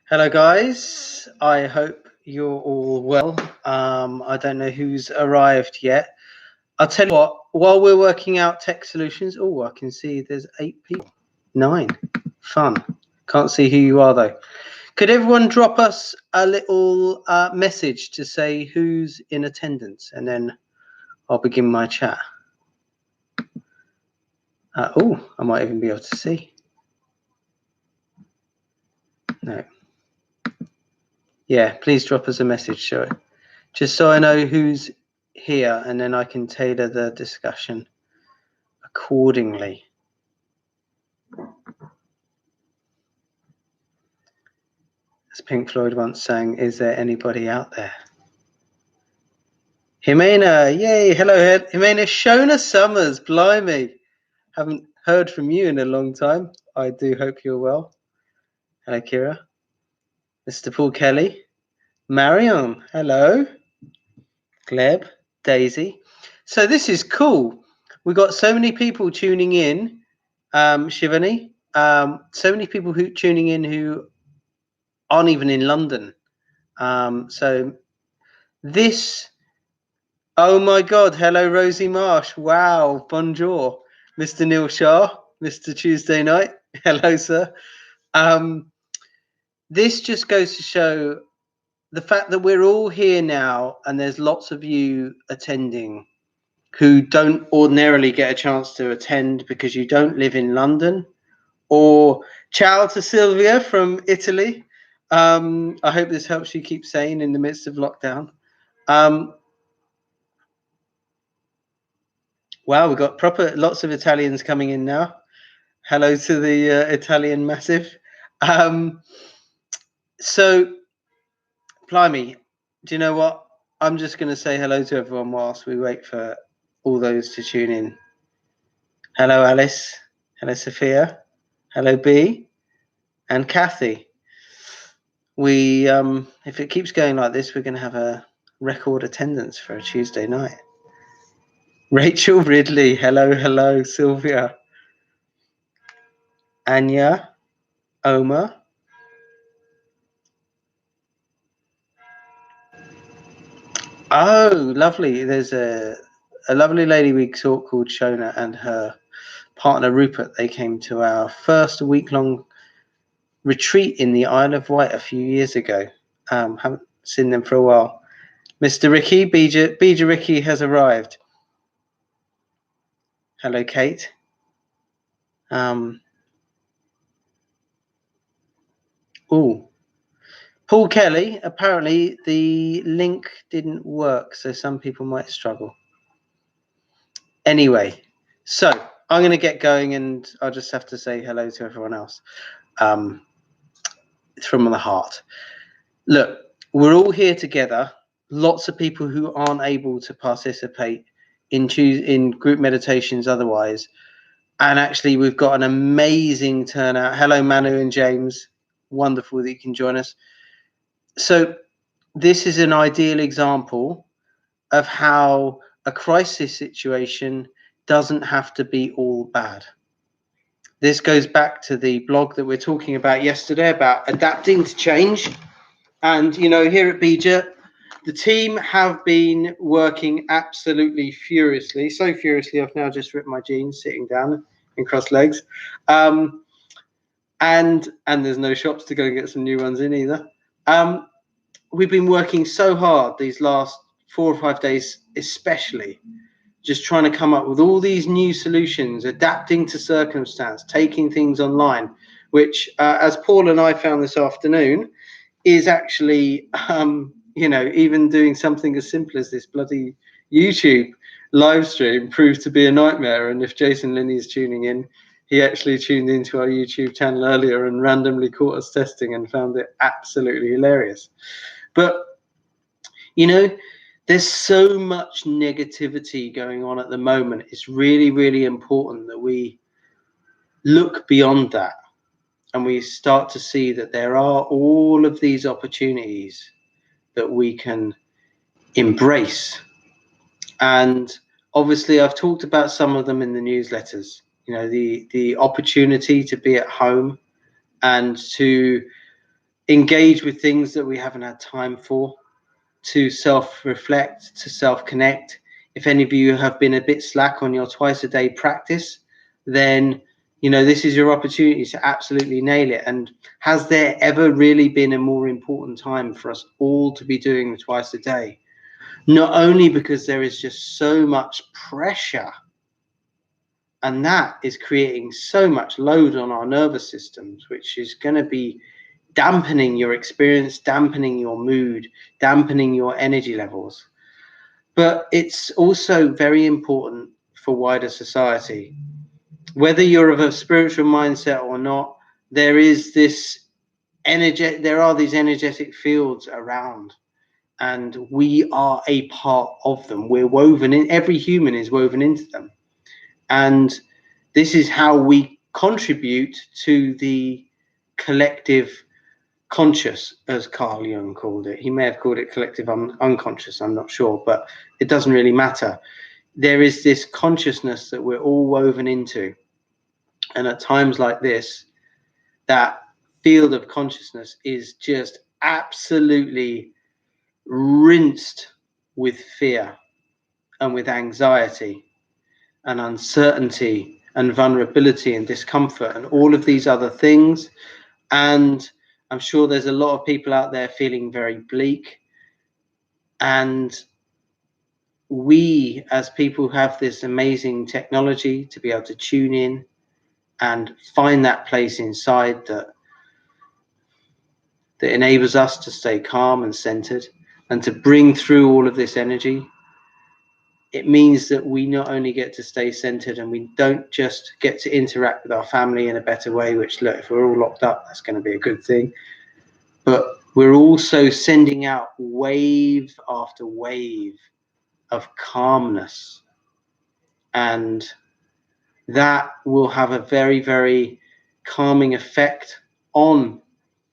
Hello guys, I hope you're all well. I don't know who's arrived yet. I'll tell you what, while we're working out tech solutions, oh, I can see there's 8 people. 9. Fun. Can't see who you are though. Could everyone drop us a little message to say who's in attendance, and then I'll begin my chat. Oh, I might even be able to see. No. Yeah, please drop us a message, just so I know who's here, and then I can tailor the discussion accordingly. As Pink Floyd once sang, is there anybody out there? Jimena, yay, hello Jimena. Shona Summers, blimey. Haven't heard from you in a long time. I do hope you're well. Hello Kira. Mr. Paul Kelly. Marion, hello. Gleb, Daisy. So this is cool. We got so many people tuning in. Shivani, so many people who tuning in who aren't even in London. So this, oh my God, hello Rosie Marsh. Wow, bonjour. Mr. Neil Shah, Mr. Tuesday Night. Hello, sir. This just goes to show the fact that we're all here now, and there's lots of you attending who don't ordinarily get a chance to attend because you don't live in London. Or ciao to Sylvia from Italy. I hope this helps you keep sane in the midst of lockdown. Wow, we've got lots of Italians coming in now. Hello to the Italian massive. So, blimey, do you know what? I'm just going to say hello to everyone whilst we wait for all those to tune in. Hello, Alice. Hello, Sophia. Hello, B. And Kathy. We, if it keeps going like this, we're going to have a record attendance for a Tuesday night. Rachel Ridley. Hello, hello, Sylvia. Anya. Omar. Oh, lovely. There's a lovely lady we saw called Shona and her partner Rupert. They came to our first week-long retreat in the Isle of Wight a few years ago. Haven't seen them for a while. Mr. Ricky, Beeja Ricky has arrived. Hello, Kate. Paul Kelly, apparently the link didn't work, so some people might struggle. Anyway, so I'm going to get going, and I'll just have to say hello to everyone else from the heart. Look, we're all here together. Lots of people who aren't able to participate in group meditations otherwise. And actually, we've got an amazing turnout. Hello, Manu and James. Wonderful that you can join us. So this is an ideal example of how a crisis situation doesn't have to be all bad. This goes back to the blog that we're talking about yesterday about adapting to change. And, you know, here at Beeja, the team have been working absolutely furiously. So furiously, I've now just ripped my jeans sitting down and crossed legs. And there's no shops to go and get some new ones in either. We've been working so hard these last 4 or 5 days, especially, just trying to come up with all these new solutions, adapting to circumstance, taking things online, which, as Paul and I found this afternoon, is actually, you know, even doing something as simple as this bloody YouTube live stream proved to be a nightmare. And if Jason Linney is tuning in, he actually tuned into our YouTube channel earlier and randomly caught us testing and found it absolutely hilarious. But, you know, there's so much negativity going on at the moment. It's really, really important that we look beyond that and we start to see that there are all of these opportunities that we can embrace. And obviously, I've talked about some of them in the newsletters. You know, the opportunity to be at home and to engage with things that we haven't had time for, to self-reflect, to self-connect. If any of you have been a bit slack on your twice a day practice, then you know this is your opportunity to absolutely nail it. And has there ever really been a more important time for us all to be doing the twice a day? Not only because there is just so much pressure, and that is creating so much load on our nervous systems, which is going to be dampening your experience, dampening your mood, dampening your energy levels. But it's also very important for wider society. Whether you're of a spiritual mindset or not, there is this there are these energetic fields around, and we are a part of them. We're woven in, every human is woven into them. And this is how we contribute to the collective conscious, as Carl Jung called it. He may have called it collective unconscious, I'm not sure, but it doesn't really matter. There is this consciousness that we're all woven into. And at times like this, that field of consciousness is just absolutely rinsed with fear and with anxiety and uncertainty and vulnerability and discomfort and all of these other things. And I'm sure there's a lot of people out there feeling very bleak. And we, as people, have this amazing technology to be able to tune in and find that place inside that enables us to stay calm and centered and to bring through all of this energy. It means that we not only get to stay centered and we don't just get to interact with our family in a better way, which, look, if we're all locked up, that's going to be a good thing. But we're also sending out wave after wave of calmness. And that will have a very, very calming effect on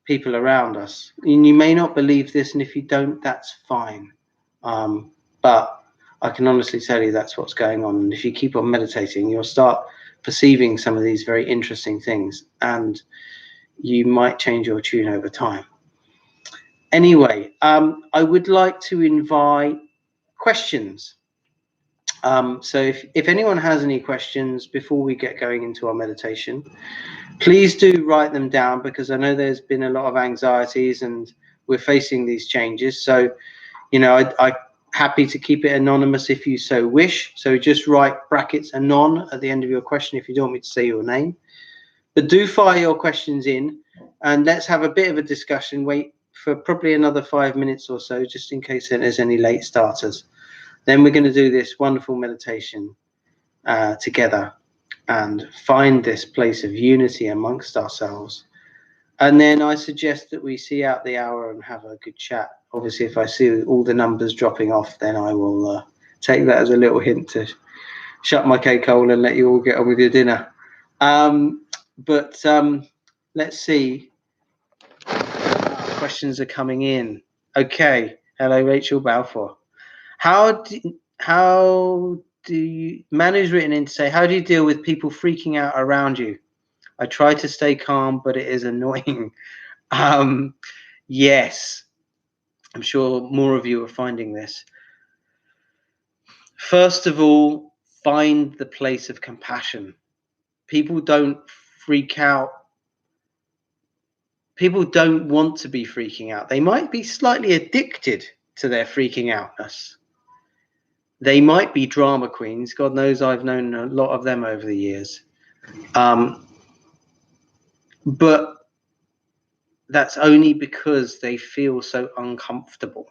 people around us. And you may not believe this, and if you don't, that's fine. But I can honestly tell you that's what's going on. And if you keep on meditating, you'll start perceiving some of these very interesting things, and you might change your tune over time. Anyway, I would like to invite questions. So if anyone has any questions before we get going into our meditation, please do write them down, because I know there's been a lot of anxieties and we're facing these changes. So, you know, I'm happy to keep it anonymous if you so wish. So just write brackets anon at the end of your question if you don't want me to say your name. But do fire your questions in, and let's have a bit of a discussion. Wait for probably another 5 minutes or so, just in case there's any late starters. Then we're going to do this wonderful meditation together and find this place of unity amongst ourselves. And then I suggest that we see out the hour and have a good chat. Obviously, if I see all the numbers dropping off, then I will take that as a little hint to shut my cake hole and let you all get on with your dinner. But let's see. Questions are coming in. Okay. Hello, Rachel Balfour. How do you, Manu's written in to say, how do you deal with people freaking out around you? I try to stay calm, but it is annoying. Yes, I'm sure more of you are finding this. First of all, find the place of compassion. People don't freak out. People don't want to be freaking out. They might be slightly addicted to their freaking outness. They might be drama queens. God knows I've known a lot of them over the years. But that's only because they feel so uncomfortable.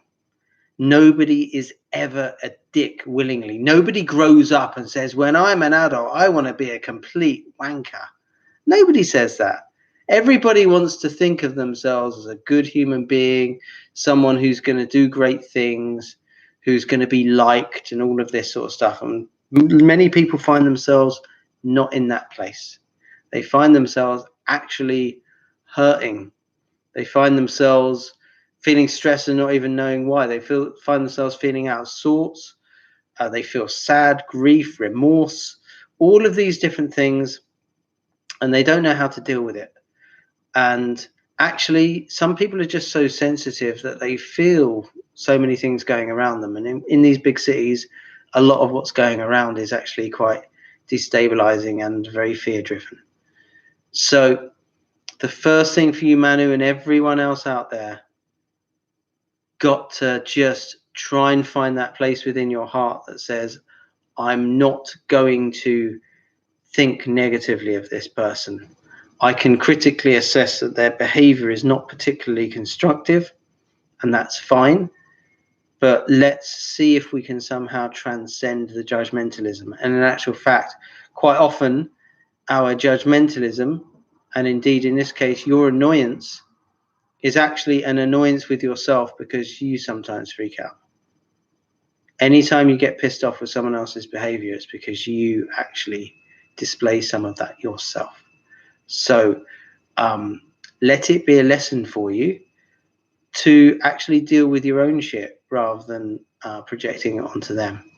Nobody is ever a dick willingly. Nobody grows up and says, when I'm an adult, I want to be a complete wanker. Nobody says that. Everybody wants to think of themselves as a good human being, someone who's going to do great things, who's going to be liked and all of this sort of stuff. And many people find themselves not in that place. They find themselves actually hurting. They find themselves feeling stressed and not even knowing why. They find themselves feeling out of sorts. They feel sad, grief, remorse, all of these different things. and they don't know how to deal with it. And actually, some people are just so sensitive that they feel so many things going around them. And in these big cities, a lot of what's going around is actually quite destabilizing and very fear driven. So the first thing for you, Manu, and everyone else out there, got to just try and find that place within your heart that says, I'm not going to think negatively of this person. I can critically assess that their behavior is not particularly constructive, and that's fine. But let's see if we can somehow transcend the judgmentalism. And in actual fact, quite often our judgmentalism, and indeed in this case, your annoyance, is actually an annoyance with yourself because you sometimes freak out. Anytime you get pissed off with someone else's behavior, it's because you actually display some of that yourself. So let it be a lesson for you to actually deal with your own shit rather than projecting it onto them.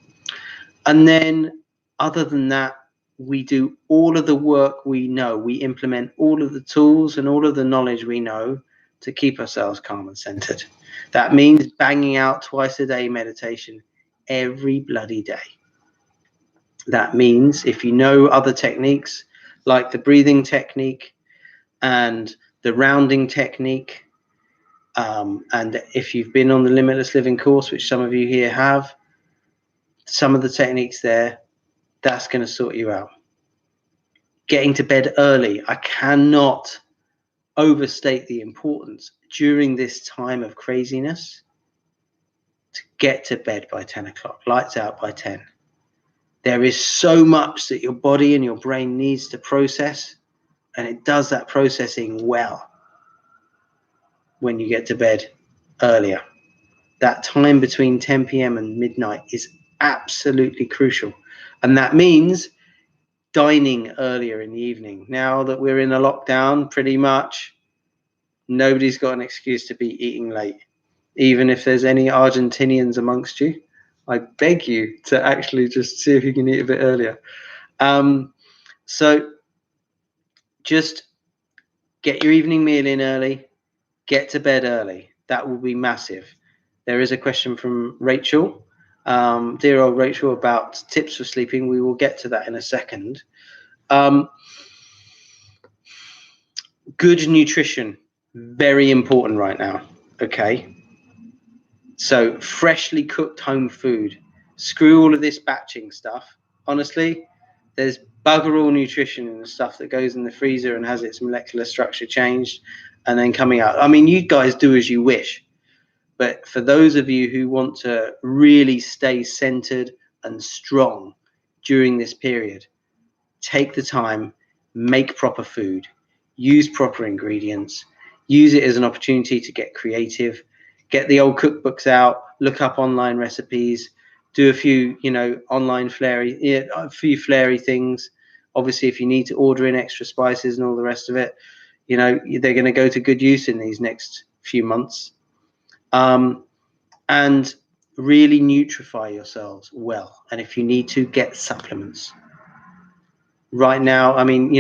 And then other than that, we do all of the work we know. We implement all of the tools and all of the knowledge we know to keep ourselves calm and centered. That means banging out twice a day meditation every bloody day. That means if you know other techniques like the breathing technique and the rounding technique, and if you've been on the Limitless Living course, which some of you here have, some of the techniques there, that's going to sort you out. Getting to bed early. I cannot overstate the importance during this time of craziness to get to bed by 10 o'clock, lights out by 10. There is so much that your body and your brain needs to process, and it does that processing well when you get to bed earlier. That time between 10 p.m. and midnight is absolutely crucial. And that means dining earlier in the evening. Now that we're in a lockdown, pretty much nobody's got an excuse to be eating late. Even if there's any Argentinians amongst you, I beg you to actually just see if you can eat a bit earlier. So just get your evening meal in early, get to bed early. That will be massive. There is a question from Rachel, dear old Rachel, about tips for sleeping. We will get to that in a second. Good nutrition, very important right now. Okay. So freshly cooked home food. Screw all of this batching stuff. Honestly, there's bugger all nutrition in the stuff that goes in the freezer and has its molecular structure changed and then coming out. I mean, you guys do as you wish. But for those of you who want to really stay centered and strong during this period, take the time, make proper food, use proper ingredients, use it as an opportunity to get creative, get the old cookbooks out, look up online recipes, do a few, online a few flary things. Obviously, if you need to order in extra spices and all the rest of it, they're going to go to good use in these next few months. And really nutrify yourselves well. And if you need to, get supplements. Right now, I mean,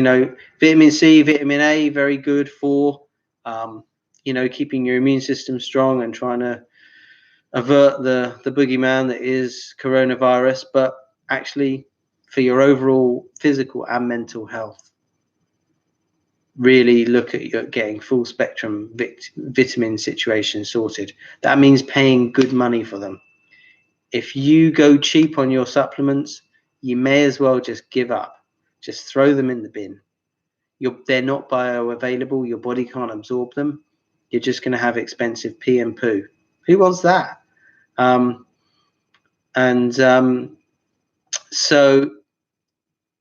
vitamin C, vitamin A, very good for, keeping your immune system strong and trying to avert the boogeyman that is coronavirus, but actually for your overall physical and mental health. Really look at your getting full spectrum vitamin situation sorted. That means paying good money for them. If you go cheap on your supplements, you may as well just give up. Just throw them in the bin. They're not bioavailable. Your body can't absorb them. You're just going to have expensive pee and poo. Who wants that? So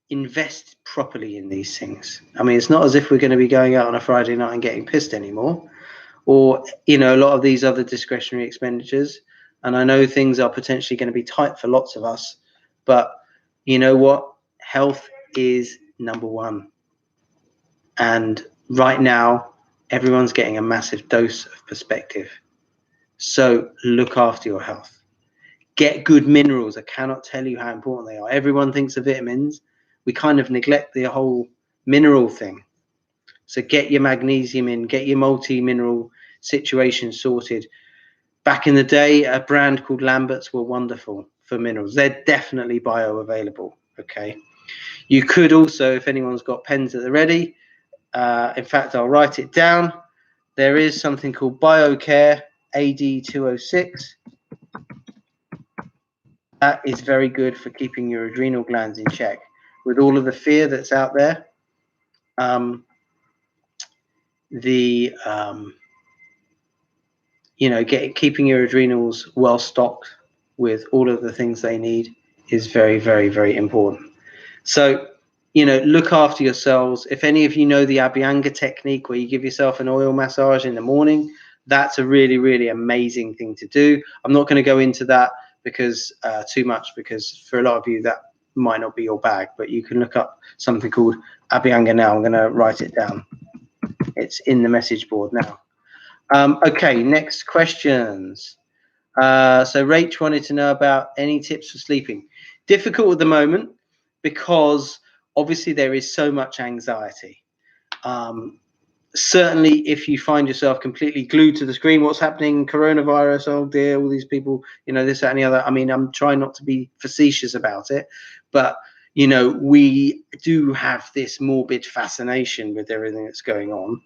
invest properly in these things. I mean, it's not as if we're going to be going out on a Friday night and getting pissed anymore, or a lot of these other discretionary expenditures. And I know things are potentially going to be tight for lots of us, but you know what? Health is number one. And right now, everyone's getting a massive dose of perspective. So look after your health. Get good minerals. I cannot tell you how important they are. Everyone thinks of vitamins. We kind of neglect the whole mineral thing. So get your magnesium in, get your multi-mineral situation sorted. Back in the day, a brand called Lambert's were wonderful for minerals. They're definitely bioavailable, okay? You could also, if anyone's got pens at the ready, in fact, I'll write it down. There is something called BioCare AD206. That is very good for keeping your adrenal glands in check. With all of the fear that's out there, keeping your adrenals well stocked with all of the things they need is very, very, very important. So, look after yourselves. If any of you know the Abhyanga technique where you give yourself an oil massage in the morning, that's a really, really amazing thing to do. I'm not going to go into that too much, because for a lot of you that might not be your bag, but you can look up something called Abhyanga now. I'm going to write it down. It's in the message board now. Okay, next questions. So Rach wanted to know about any tips for sleeping. Difficult at the moment because obviously there is so much anxiety. Certainly if you find yourself completely glued to the screen, what's happening, coronavirus, oh dear, all these people, this, that, and the other. I mean, I'm trying not to be facetious about it, but, we do have this morbid fascination with everything that's going on.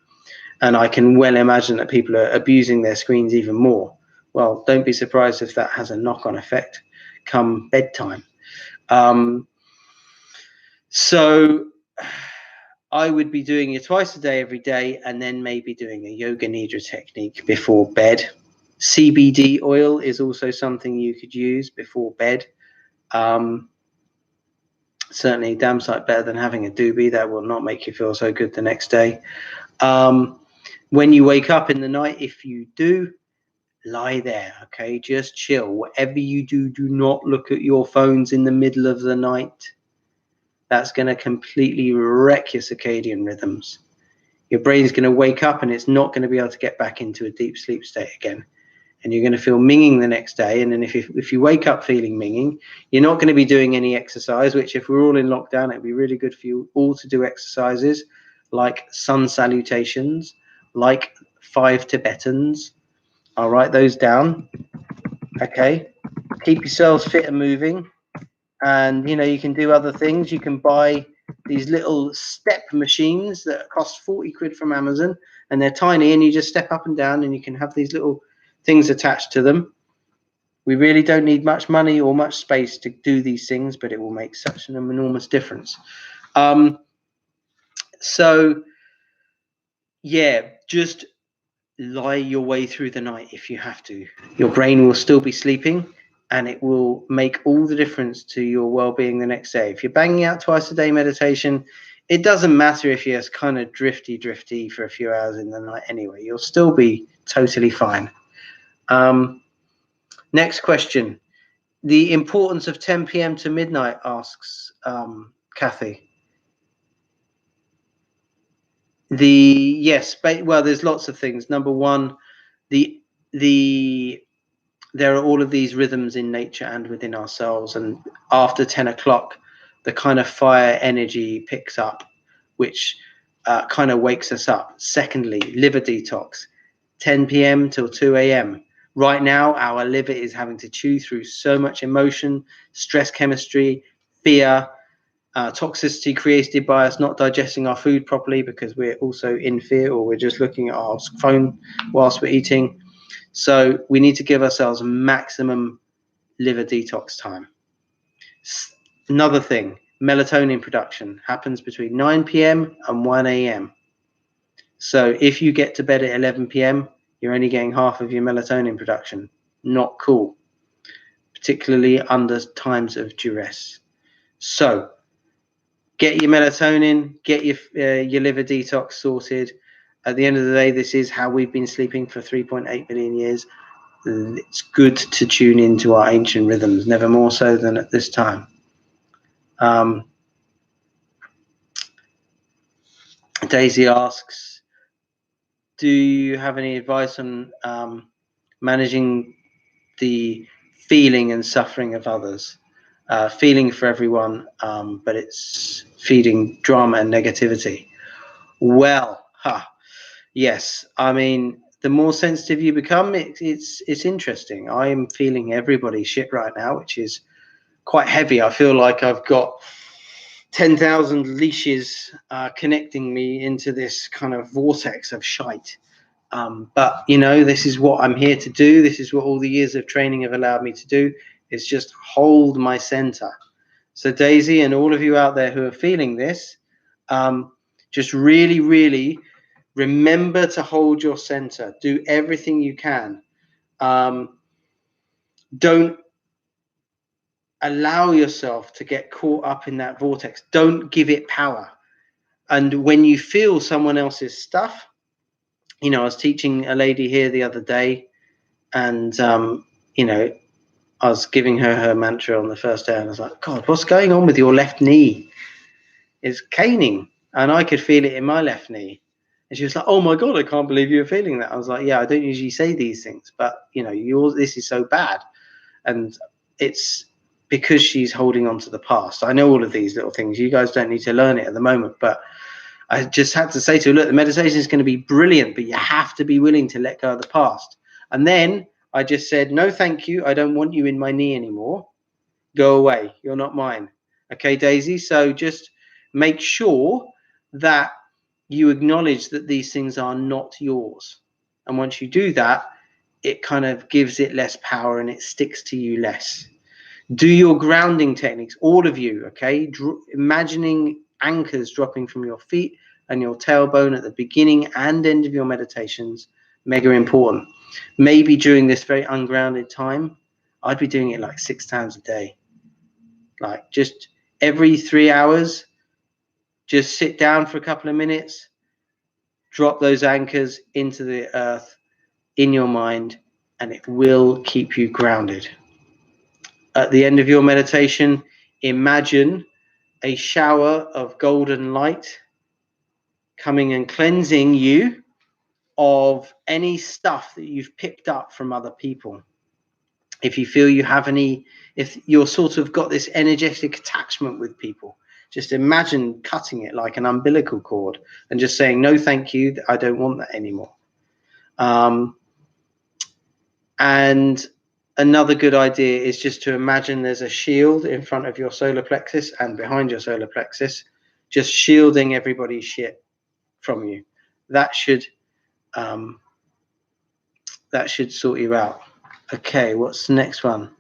And I can well imagine that people are abusing their screens even more. Well, don't be surprised if that has a knock-on effect come bedtime. So I would be doing it twice a day, every day, and then maybe doing a yoga nidra technique before bed. CBD oil is also something you could use before bed. Certainly damn sight better than having a doobie. That will not make you feel so good the next day. When you wake up in the night, if you do, lie there, okay? Just chill. Whatever you do, do not look at your phones in the middle of the night. That's going to completely wreck your circadian rhythms. Your brain's going to wake up and it's not going to be able to get back into a deep sleep state again. And you're going to feel minging the next day. And then if you wake up feeling minging, you're not going to be doing any exercise, which if we're all in lockdown, it'd be really good for you all to do exercises like sun salutations, like 5 Tibetans. I'll write those down. Okay. Keep yourselves fit and moving. And, you can do other things. You can buy these little step machines that cost 40 quid from Amazon, and they're tiny, and you just step up and down and you can have these little things attached to them. We really don't need much money or much space to do these things, but it will make such an enormous difference. So yeah, just lie your way through the night if you have to. Your brain will still be sleeping, and it will make all the difference to your well-being the next day. If you're banging out twice a day meditation, it doesn't matter if you're kind of drifty for a few hours in the night anyway. You'll still be totally fine. Next question. The importance of 10 p.m. to midnight, asks Kathy. Well, there's lots of things. Number one, there are all of these rhythms in nature and within ourselves, and after 10 o'clock, the kind of fire energy picks up, which kind of wakes us up. Secondly, liver detox, 10 p.m. till 2 a.m. Right now, our liver is having to chew through so much emotion, stress chemistry, fear, toxicity created by us not digesting our food properly because we're also in fear, or we're just looking at our phone whilst we're eating. So we need to give ourselves maximum liver detox time. Another thing, melatonin production happens between 9 p.m. and 1 a.m. So if you get to bed at 11 p.m., you're only getting half of your melatonin production. Not cool, particularly under times of duress. So get your melatonin, get your liver detox sorted. At the end of the day, this is how we've been sleeping for 3.8 million years. It's good to tune into our ancient rhythms, never more so than at this time. Daisy asks, do you have any advice on managing the feeling and suffering of others? feeling for everyone, but it's feeding drama and negativity. Well, yes, I mean, the more sensitive you become, it's interesting. I am feeling everybody's shit right now, which is quite heavy. I feel like I've got 10,000 leashes connecting me into this kind of vortex of shite. But you know, this is what I'm here to do. This is what all the years of training have allowed me to do, is just hold my center. So Daisy and all of you out there who are feeling this, just really, really remember to hold your center. Do everything you can. Don't allow yourself to get caught up in that vortex. Don't give it power. And when you feel someone else's stuff, you know, I was teaching a lady here the other day, and you know, I was giving her mantra on the first day, and I was like, God, what's going on with your left knee? It's caning, and I could feel it in my left knee. And she was like, oh my God, I can't believe you're feeling that. I was like, yeah, I don't usually say these things, but you know, this is so bad. And it's because she's holding on to the past. I know all of these little things. You guys don't need to learn it at the moment, but I just had to say to her, look, the meditation is going to be brilliant, but you have to be willing to let go of the past. And then I just said, no, thank you. I don't want you in my knee anymore. Go away. You're not mine. Okay, Daisy? So just make sure that you acknowledge that these things are not yours. And once you do that, it kind of gives it less power and it sticks to you less. Do your grounding techniques, all of you, okay? Imagining anchors dropping from your feet and your tailbone at the beginning and end of your meditations, mega important. Maybe during this very ungrounded time, I'd be doing it like 6 times a day. Like just every 3 hours, just sit down for a couple of minutes, drop those anchors into the earth in your mind, and it will keep you grounded. At the end of your meditation, imagine a shower of golden light coming and cleansing you of any stuff that you've picked up from other people. If you feel you have any, if you're sort of got this energetic attachment with people, just imagine cutting it like an umbilical cord and just saying, no, thank you, I don't want that anymore. And another good idea is just to imagine there's a shield in front of your solar plexus and behind your solar plexus, just shielding everybody's shit from you. That should sort you out. Okay, what's the next one?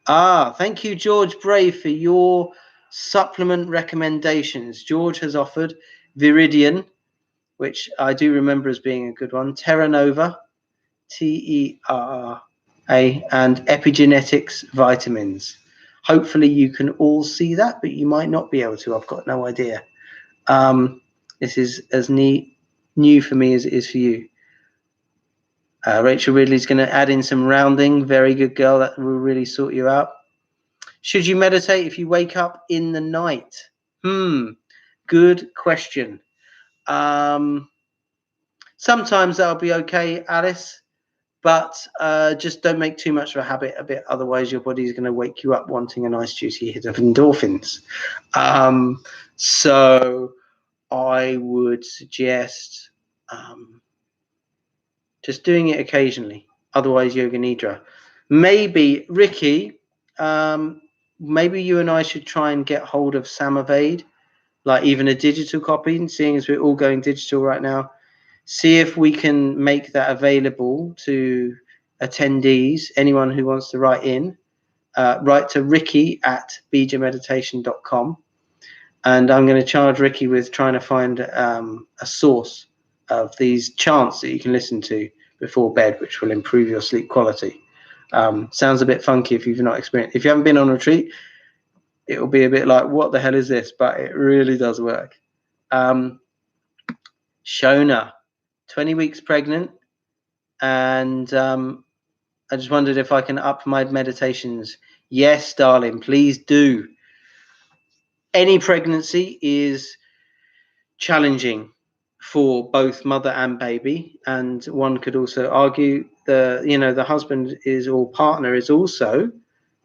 Thank you, George Bray, for your supplement recommendations. George has offered Viridian, which I do remember as being a good one, Terra Nova, TERRA, and epigenetics vitamins. Hopefully you can all see that, but you might not be able to. I've got no idea. This is as new for me as it is for you. Rachel Ridley's going to add in some rounding. Very good, girl. That will really sort you out. Should you meditate if you wake up in the night? Good question. Sometimes that'll be okay, Alice, but just don't make too much of a habit of it. Otherwise, your body is going to wake you up wanting a nice juicy hit of endorphins. So I would suggest just doing it occasionally. Otherwise, yoga nidra. Maybe, Ricky, maybe you and I should try and get hold of Samavade, like even a digital copy, seeing as we're all going digital right now. See if we can make that available to attendees, anyone who wants to write in. Write to ricky@beejameditation.com. And I'm going to charge Ricky with trying to find a source of these chants that you can listen to before bed, which will improve your sleep quality. Sounds a bit funky if you've not experienced. If you haven't been on a retreat, it will be a bit like, what the hell is this? But it really does work. Shona, 20 weeks pregnant, and I just wondered if I can up my meditations. Yes, darling, please do. Any pregnancy is challenging for both mother and baby, and one could also argue the husband is, or partner is, also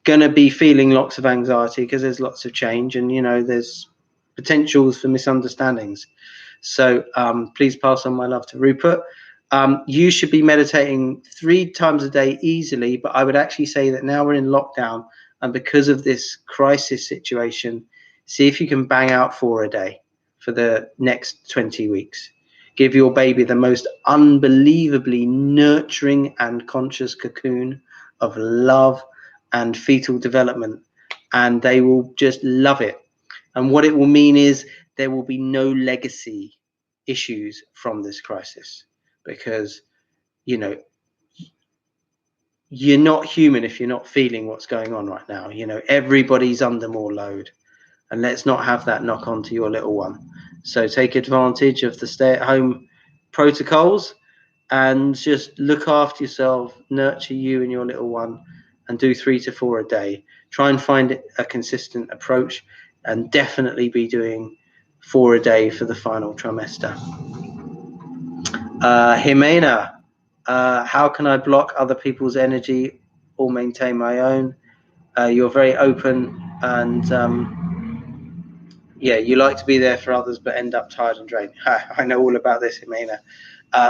going to be feeling lots of anxiety because there's lots of change, and there's potentials for misunderstandings. So please pass on my love to Rupert. You should be meditating 3 times a day easily, but I would actually say that now we're in lockdown, and because of this crisis situation, see if you can bang out 4 a day for the next 20 weeks. Give your baby the most unbelievably nurturing and conscious cocoon of love and fetal development, and they will just love it. And what it will mean is there will be no legacy issues from this crisis, because you're not human if you're not feeling what's going on right now. Everybody's under more load, and let's not have that knock on to your little one. So take advantage of the stay-at-home protocols and just look after yourself, nurture you and your little one, and do 3 to 4 a day. Try and find a consistent approach, and definitely be doing 4 a day for the final trimester. Jimena, how can I block other people's energy or maintain my own? You're very open, and yeah, you like to be there for others but end up tired and drained. I know all about this, Jimena.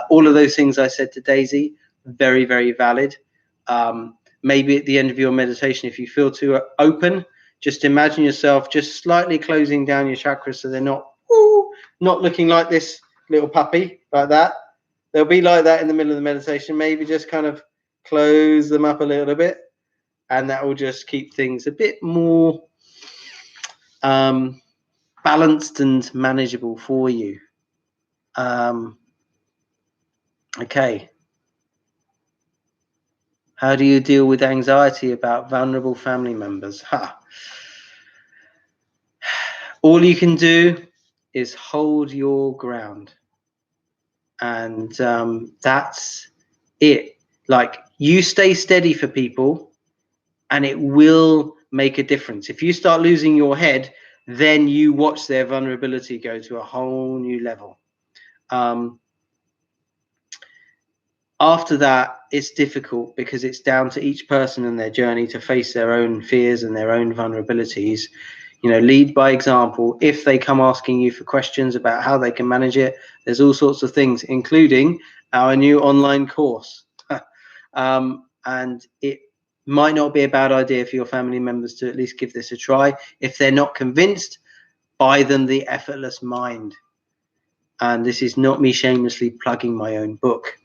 All of those things I said to Daisy, very, very valid. Maybe at the end of your meditation, if you feel too open, just imagine yourself just slightly closing down your chakras so they're not looking like this little puppy, like that. They'll be like that in the middle of the meditation. Maybe just kind of close them up a little bit, and that will just keep things a bit more balanced and manageable for you. Okay. How do you deal with anxiety about vulnerable family members? All you can do is hold your ground, and that's it. Like, you stay steady for people, and it will make a difference. If you start losing your head, then you watch their vulnerability go to a whole new level. After that, it's difficult because it's down to each person and their journey to face their own fears and their own vulnerabilities. Lead by example. If they come asking you for questions about how they can manage it, there's all sorts of things, including our new online course. And it might not be a bad idea for your family members to at least give this a try. If they're not convinced, buy them the Effortless Mind. And this is not me shamelessly plugging my own book.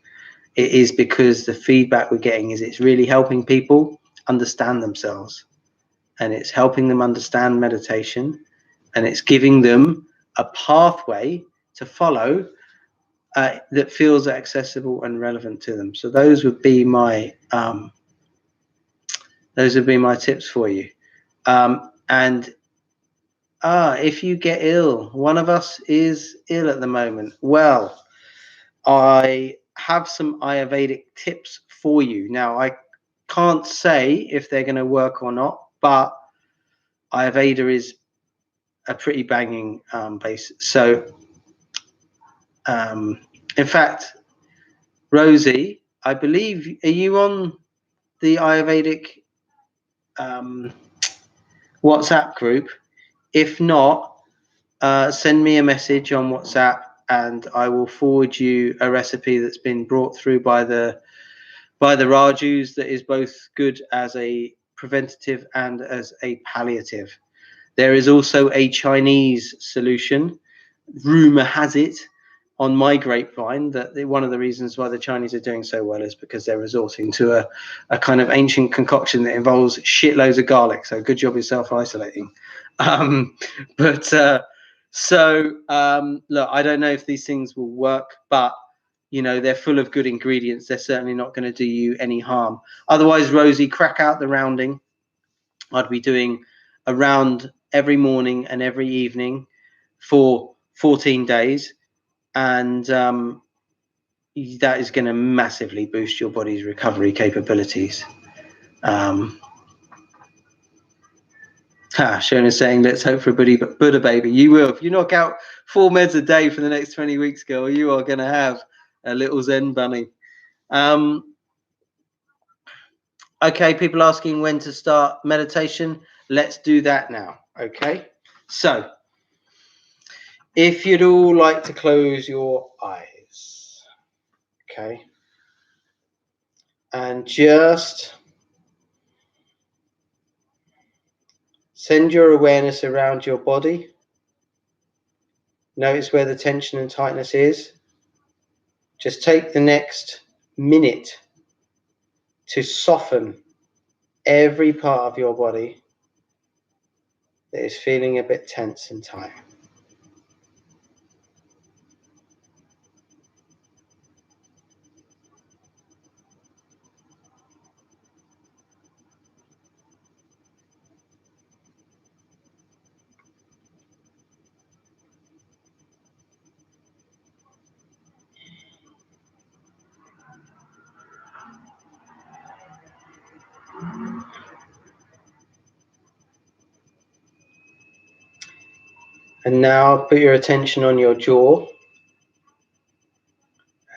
It is because the feedback we're getting is it's really helping people understand themselves, and it's helping them understand meditation, and it's giving them a pathway to follow that feels accessible and relevant to them. So those would be my tips for you. And if you get ill, one of us is ill at the moment. Well, I have some Ayurvedic tips for you. Now, I can't say if they're going to work or not, but Ayurveda is a pretty banging base. So, in fact, Rosie, I believe, are you on the Ayurvedic WhatsApp group? If not, send me a message on WhatsApp, and I will forward you a recipe that's been brought through by the Rajus that is both good as a preventative and as a palliative. There is also a Chinese solution. Rumor has it on my grapevine that one of the reasons why the Chinese are doing so well is because they're resorting to a kind of ancient concoction that involves shitloads of garlic. So good job you're self-isolating. Look, I don't know if these things will work, but they're full of good ingredients. They're certainly not going to do you any harm. Otherwise, Rosie, crack out the rounding. I'd be doing a round every morning and every evening for 14 days. And that is going to massively boost your body's recovery capabilities. Shona's saying, let's hope for a Buddha baby. You will. If you knock out 4 meds a day for the next 20 weeks, girl, you are going to have a little Zen bunny. Okay, people asking when to start meditation. Let's do that now. Okay, so if you'd all like to close your eyes, okay, and just send your awareness around your body. Notice where the tension and tightness is. Just take the next minute to soften every part of your body that is feeling a bit tense and tight. And now put your attention on your jaw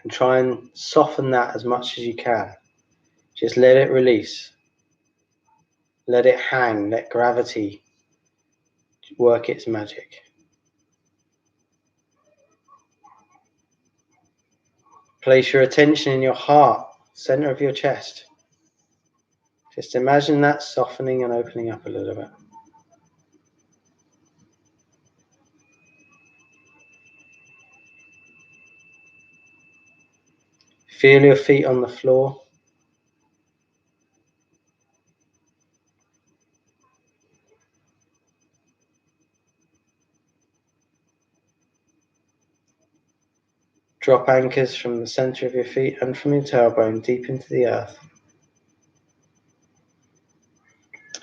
and try and soften that as much as you can. Just let it release. Let it hang. Let gravity work its magic. Place your attention in your heart, center of your chest. Just imagine that softening and opening up a little bit. Feel your feet on the floor. Drop anchors from the center of your feet and from your tailbone deep into the earth.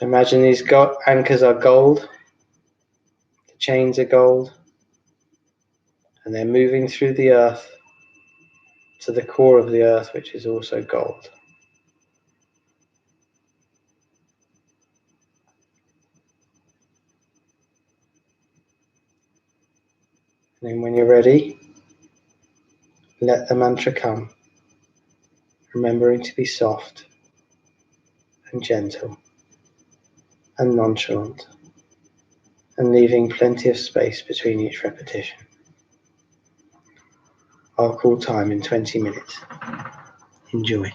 Imagine these anchors are gold. The chains are gold. And they're moving through the earth to the core of the earth, which is also gold. And then when you're ready, let the mantra come, remembering to be soft and gentle and nonchalant, and leaving plenty of space between each repetition. I'll call time in 20 minutes. Enjoy.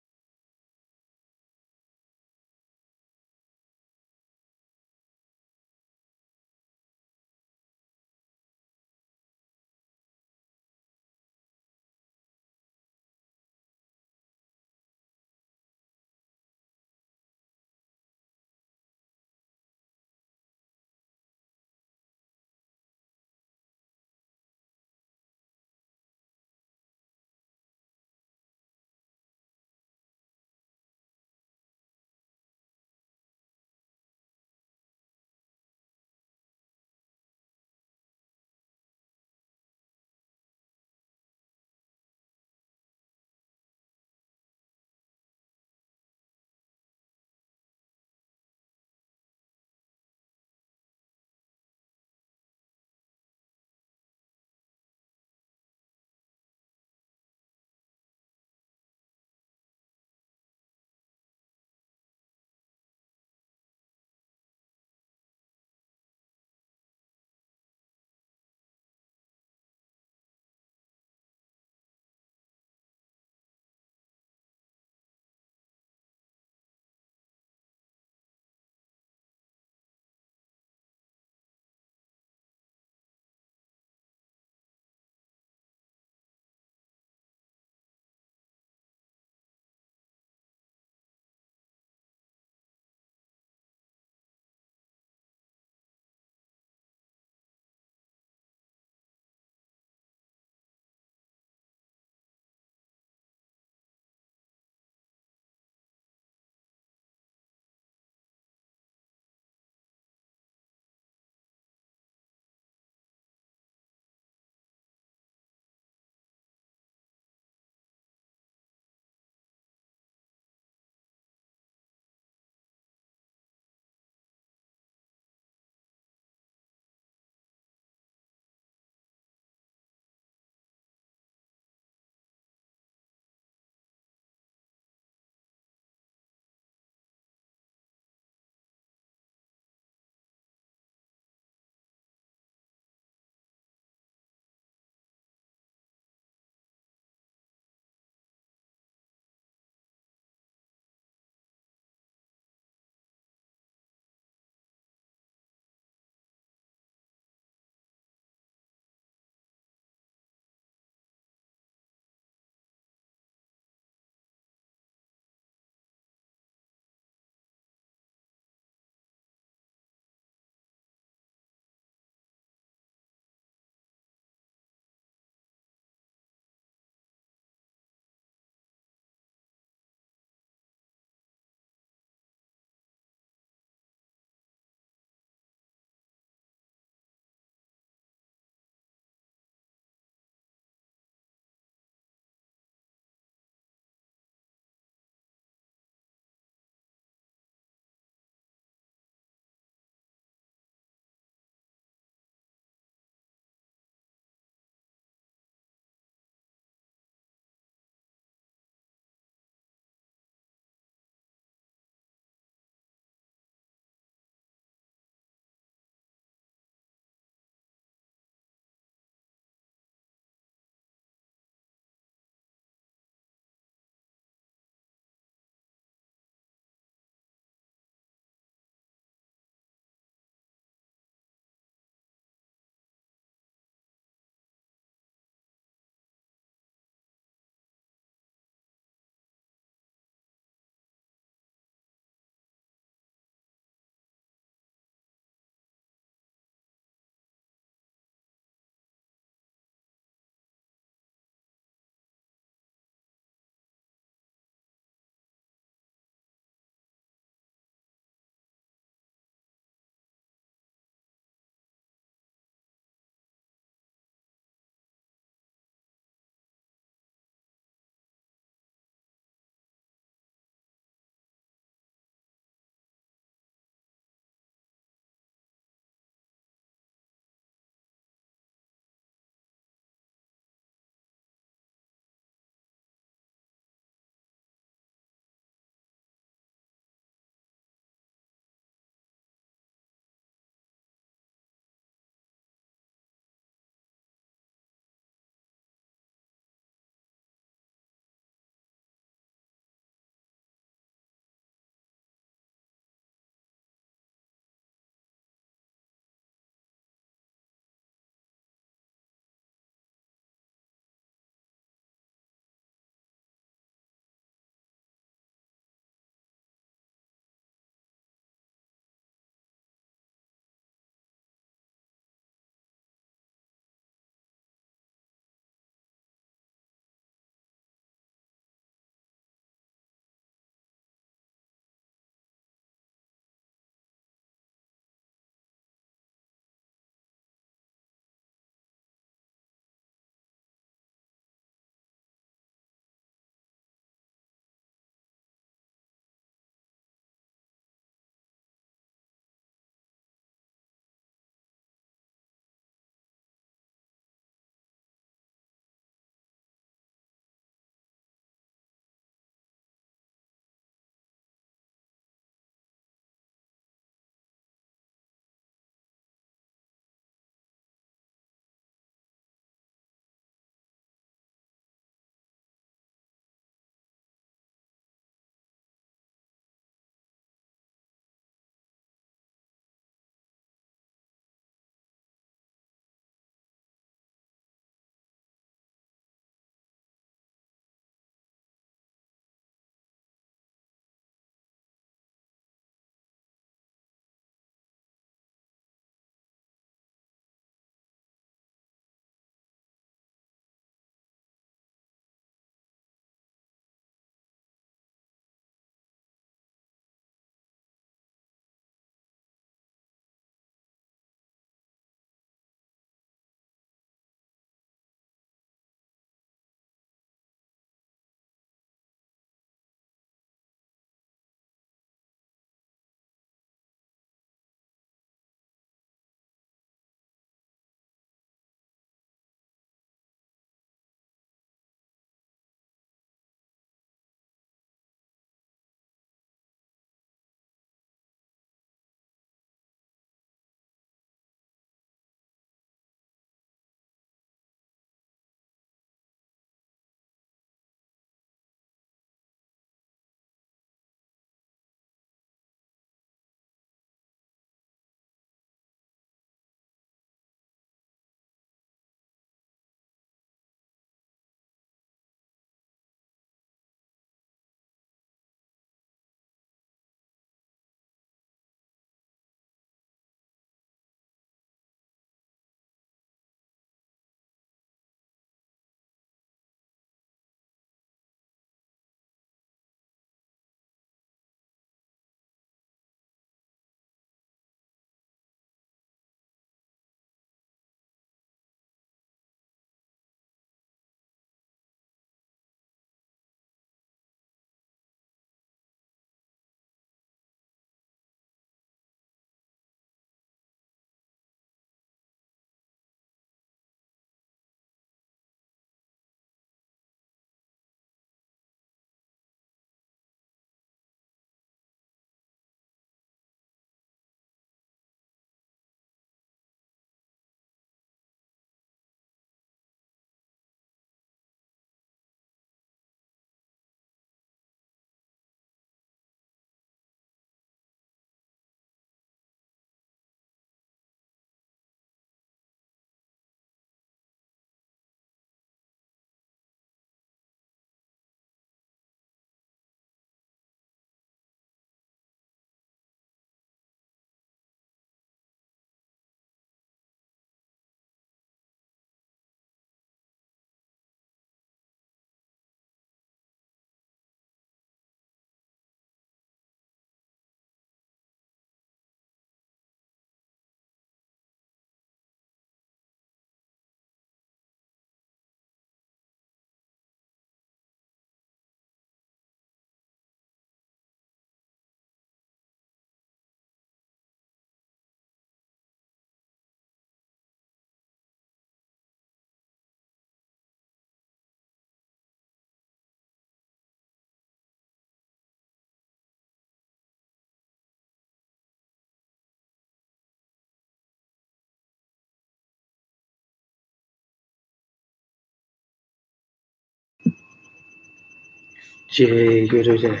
Jai Gurudev.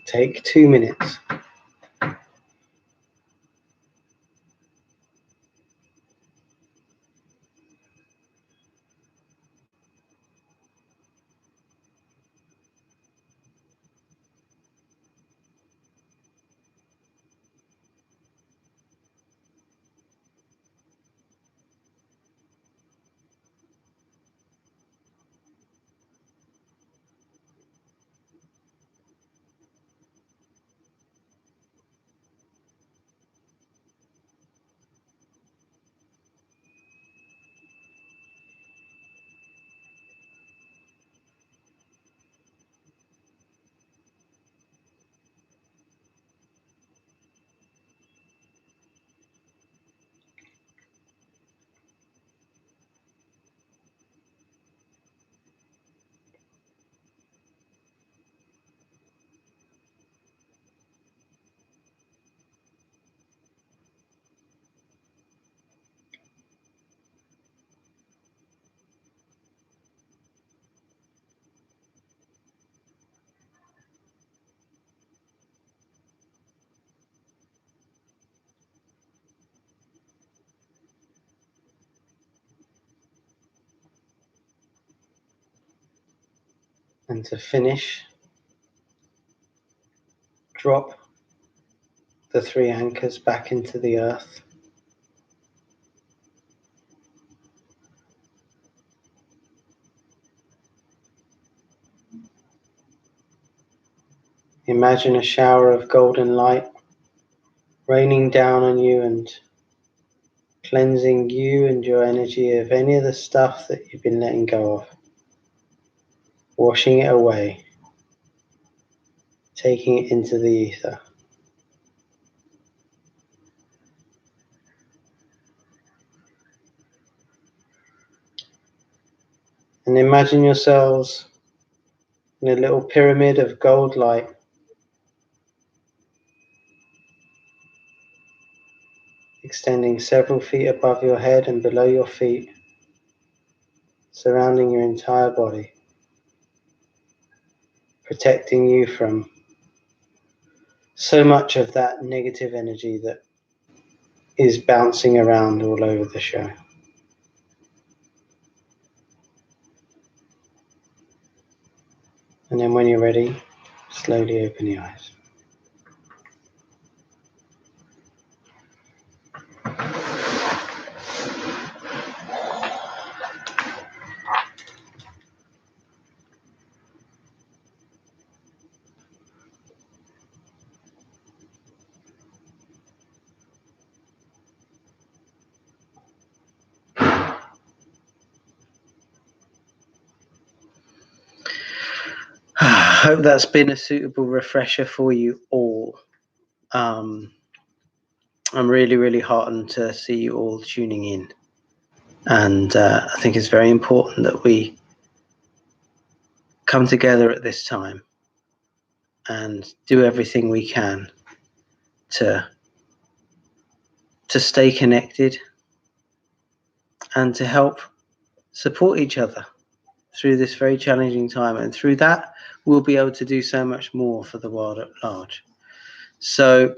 Take 2 minutes. And to finish, drop the 3 anchors back into the earth. Imagine a shower of golden light raining down on you and cleansing you and your energy of any of the stuff that you've been letting go of, washing it away, taking it into the ether. And imagine yourselves in a little pyramid of gold light, extending several feet above your head and below your feet, surrounding your entire body, protecting you from so much of that negative energy that is bouncing around all over the show. And then when you're ready, slowly open your eyes. I hope that's been a suitable refresher for you all. I'm really, really heartened to see you all tuning in. And I think it's very important that we come together at this time and do everything we can to stay connected and to help support each other through this very challenging time. And through that, we'll be able to do so much more for the world at large. So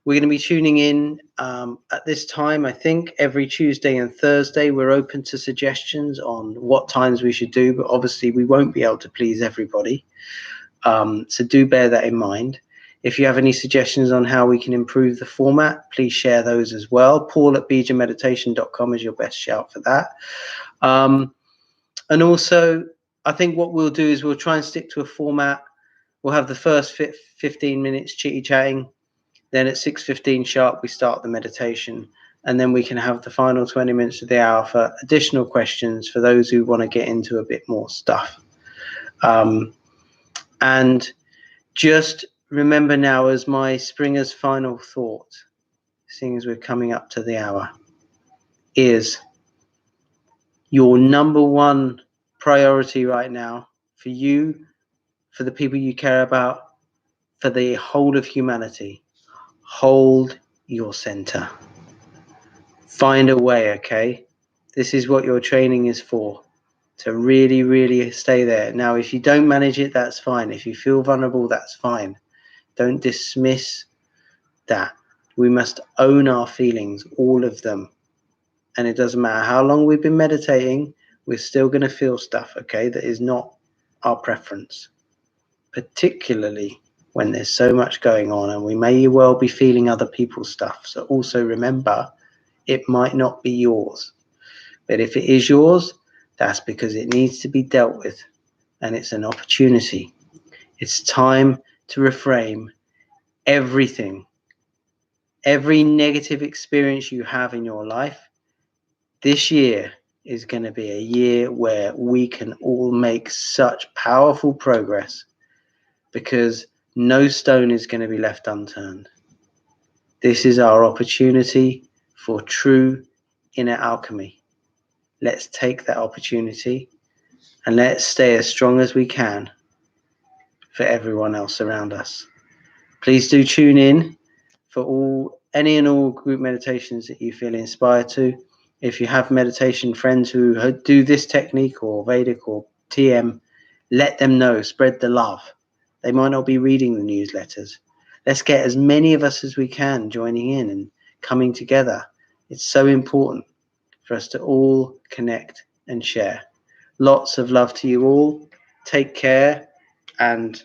we're going to be tuning in at this time, I think, every Tuesday and Thursday. We're open to suggestions on what times we should do, but obviously we won't be able to please everybody. So do bear that in mind. If you have any suggestions on how we can improve the format, please share those as well. Paul at beejameditation.com is your best shout for that. And also, I think what we'll do is we'll try and stick to a format. We'll have the first 15 minutes chitty-chatting. Then at 6:15 sharp, we start the meditation. And then we can have the final 20 minutes of the hour for additional questions for those who want to get into a bit more stuff. And just remember now, as my Springer's final thought, seeing as we're coming up to the hour, is your number one priority right now for you, for the people you care about, for the whole of humanity. Hold your center. Find a way, okay? This is what your training is for, to really, really stay there. Now, if you don't manage it, that's fine. If you feel vulnerable, that's fine. Don't dismiss that. We must own our feelings, all of them. And it doesn't matter how long we've been meditating, we're still going to feel stuff, okay, that is not our preference, particularly when there's so much going on and we may well be feeling other people's stuff. So also remember, it might not be yours. But if it is yours, that's because it needs to be dealt with, and it's an opportunity. It's time to reframe everything. Every negative experience you have in your life, this year is going to be a year where we can all make such powerful progress, because no stone is going to be left unturned. This is our opportunity for true inner alchemy. Let's take that opportunity and let's stay as strong as we can for everyone else around us. Please do tune in for any and all group meditations that you feel inspired to. If you have meditation friends who do this technique or Vedic or TM, let them know, spread the love. They might not be reading the newsletters. Let's get as many of us as we can joining in and coming together. It's so important for us to all connect and share. Lots of love to you all. Take care, and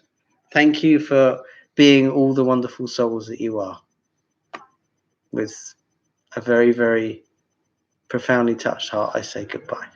thank you for being all the wonderful souls that you are. With a very, very profoundly touched heart, I say goodbye.